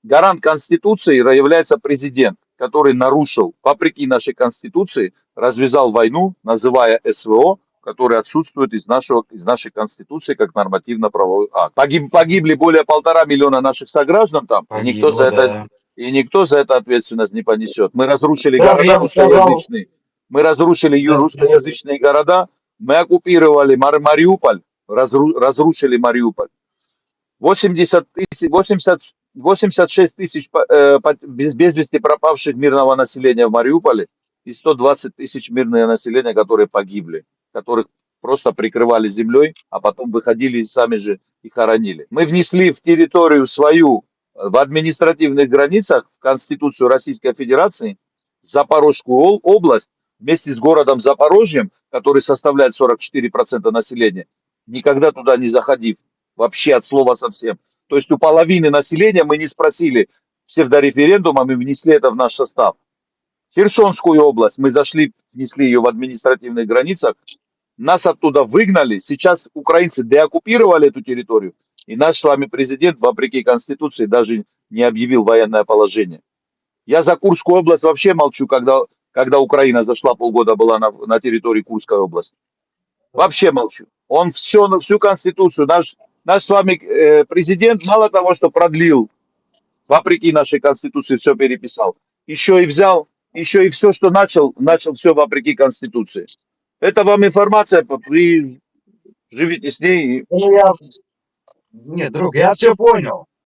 Гарант Конституции является президент, который нарушил, вопреки нашей Конституции, развязал войну, называя СВО, который отсутствует из нашей Конституции как нормативно-правовой акт. Погибли более 1,5 миллиона наших сограждан там, Погибло, да. и никто за это ответственность не понесет. Мы разрушили Даже города я бы сказал, русскоязычные, мы разрушили даже, русскоязычные города, мы оккупировали Мариуполь, разрушили Мариуполь. 86 тысяч без вести пропавших мирного населения в Мариуполе и 120 тысяч мирного населения, которые погибли, которых просто прикрывали землей, а потом выходили и сами же и хоронили. Мы внесли в территорию свою, в административных границах, в Конституцию Российской Федерации, Запорожскую область вместе с городом Запорожьем, который составляет 44% населения, никогда туда не заходив. Вообще от слова совсем. То есть у половины населения мы не спросили псевдореферендумом и внесли это в наш состав. Херсонскую область мы зашли, внесли ее в административных границах, нас оттуда выгнали. Сейчас украинцы деоккупировали эту территорию, и наш с вами президент, вопреки Конституции, даже не объявил военное положение. Я за Курскую область вообще молчу, когда Украина зашла, полгода была на территории Курской области. Вообще молчу. Он всю Конституцию, наш с вами президент, мало того, что продлил, вопреки нашей Конституции все переписал, еще и взял, еще и все, что начал все вопреки Конституции. Это вам информация, вы живите с ней. ну, я Нет, друг, я все понял.